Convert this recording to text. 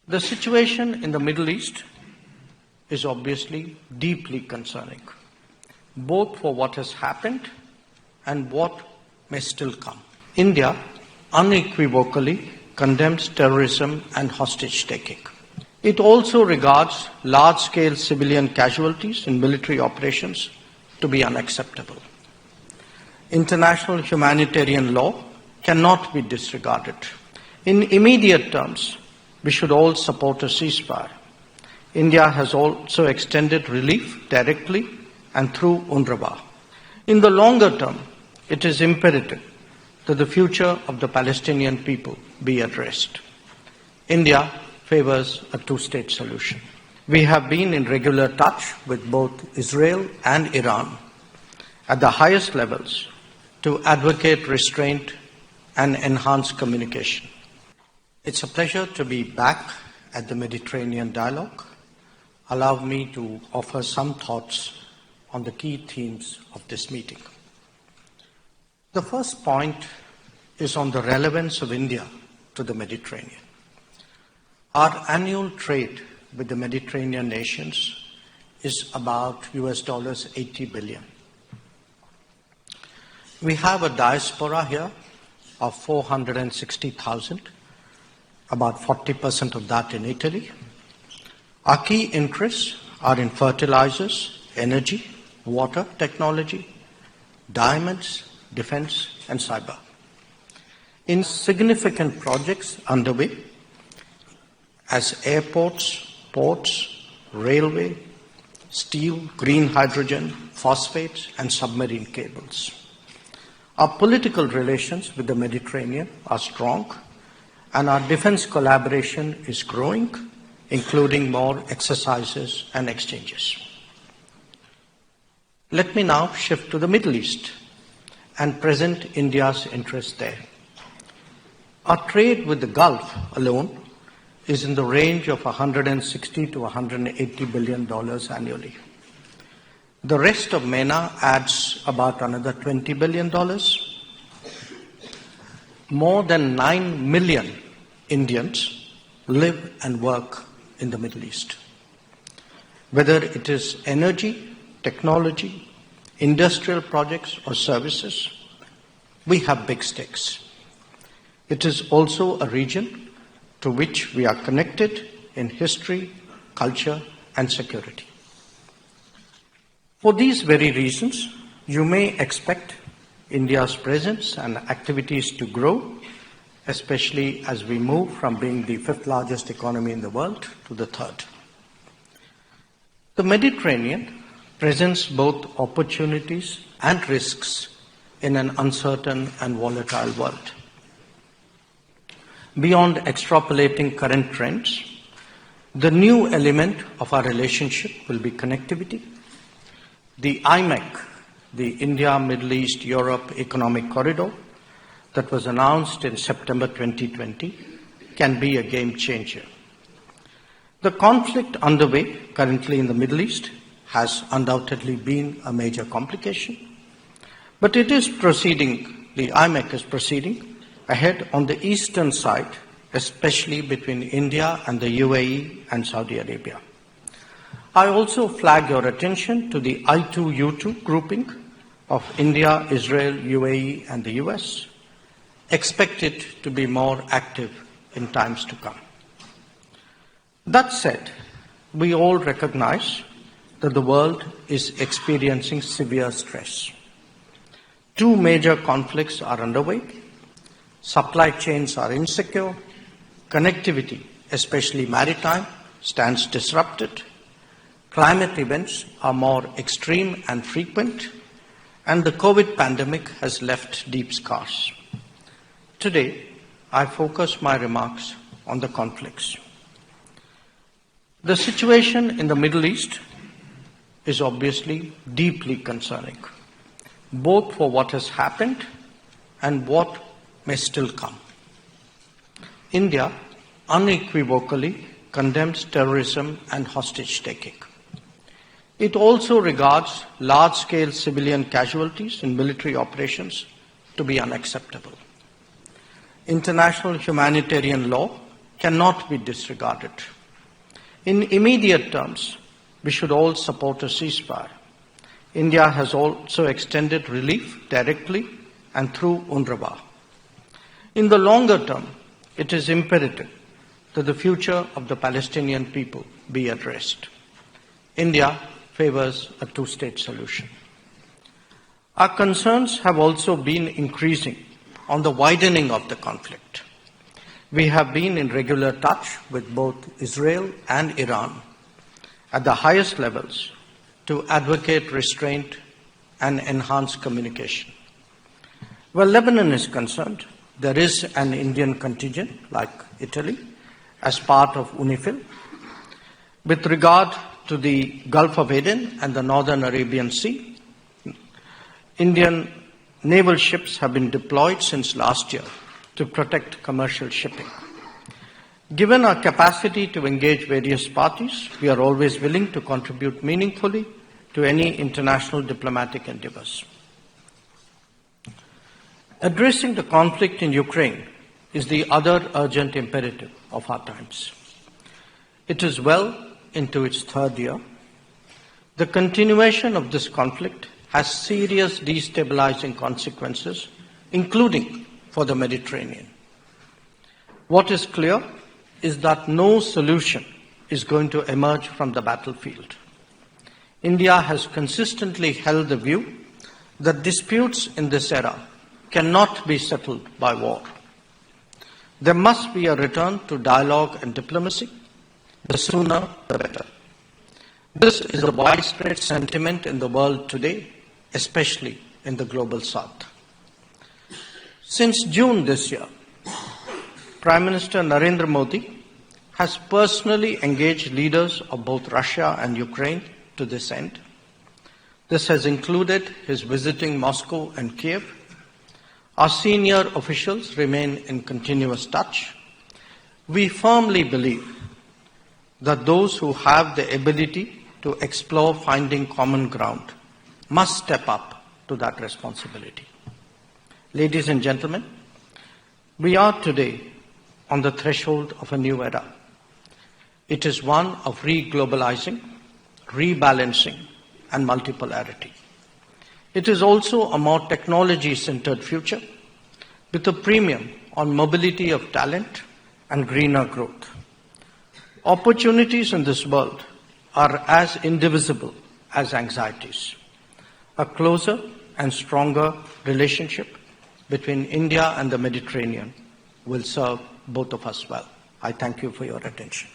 The situation in the Middle East is obviously deeply concerning, both for what has happened and what may still come. India unequivocally condemns terrorism and hostage-taking. It also regards large-scale civilian casualties in military operations to be unacceptable. International humanitarian law cannot be disregarded. In immediate terms, we should all support a ceasefire. India has also extended relief directly and through UNRWA. In the longer term, it is imperative that the future of the Palestinian people be addressed. India favors a two-state solution. We have been in regular touch with both Israel and Iran at the highest levels to advocate restraint and enhance communication. It's a pleasure to be back at the Mediterranean Dialogue. Allow me to offer some thoughts on the key themes of this meeting. The first point is on the relevance of India to the Mediterranean. Our annual trade with the Mediterranean nations is about $80 billion. We have a diaspora here of 460,000, about 40% of that in Italy. Our key interests are in fertilizers, energy, water technology, diamonds, defense, and cyber. In significant projects underway, as airports, ports, railway, steel, green hydrogen, phosphates, and submarine cables. Our political relations with the Mediterranean are strong, and our defense collaboration is growing, including more exercises and exchanges. Let me now shift to the Middle East and present India's interest there. Our trade with the Gulf alone is in the range of $160 to $180 billion annually. The rest of MENA adds about another $20 billion. More than 9 million Indians live and work in the Middle East. Whether it is energy, technology, industrial projects, or services, we have big stakes. It is also a region to which we are connected in history, culture, and security. For these very reasons, you may expect India's presence and activities to grow, especially as we move from being the fifth largest economy in the world to the third. The Mediterranean presents both opportunities and risks in an uncertain and volatile world. Beyond extrapolating current trends, the new element of our relationship will be connectivity. The IMEC, the India, Middle East, Europe Economic Corridor, that was announced in September 2020, can be a game changer. The conflict underway currently in the Middle East has undoubtedly been a major complication, but it is proceeding, the IMEC is proceeding ahead on the eastern side, especially between India and the UAE and Saudi Arabia. I also flag your attention to the I2U2 grouping of India, Israel, UAE, and the US, expected to be more active in times to come. That said, we all recognize that the world is experiencing severe stress. Two major conflicts are underway. Supply chains are insecure. Connectivity, especially maritime, stands disrupted. Climate events are more extreme and frequent, and the COVID pandemic has left deep scars. Today, I focus my remarks on the conflicts. The situation in the Middle East is obviously deeply concerning, both for what has happened and what may still come. India unequivocally condemns terrorism and hostage-taking. It also regards large-scale civilian casualties in military operations to be unacceptable. International humanitarian law cannot be disregarded. In immediate terms, we should all support a ceasefire. India has also extended relief directly and through UNRWA. In the longer term, it is imperative that the future of the Palestinian people be addressed. India favors a two-state solution. Our concerns have also been increasing on the widening of the conflict. We have been in regular touch with both Israel and Iran at the highest levels to advocate restraint and enhance communication. Where Lebanon is concerned, there is an Indian contingent, like Italy, as part of UNIFIL. With regard to the Gulf of Aden and the Northern Arabian Sea, Indian naval ships have been deployed since last year to protect commercial shipping. Given our capacity to engage various parties, we are always willing to contribute meaningfully to any international diplomatic endeavors. Addressing the conflict in Ukraine is the other urgent imperative of our times. It is well into its third year. The continuation of this conflict has serious destabilizing consequences, including for the Mediterranean. What is clear is that no solution is going to emerge from the battlefield. India has consistently held the view that disputes in this era cannot be settled by war. There must be a return to dialogue and diplomacy. The sooner, the better. This is a widespread sentiment in the world today, especially in the global south. Since June this year, Prime Minister Narendra Modi has personally engaged leaders of both Russia and Ukraine to this end. This has included his visiting Moscow and Kiev. Our senior officials remain in continuous touch. We firmly believe that those who have the ability to explore finding common ground must step up to that responsibility. Ladies and gentlemen, we are today on the threshold of a new era. It is one of re-globalizing, rebalancing, and multipolarity. It is also a more technology-centered future with a premium on mobility of talent and greener growth. Opportunities in this world are as indivisible as anxieties. A closer and stronger relationship between India and the Mediterranean will serve both of us well. I thank you for your attention.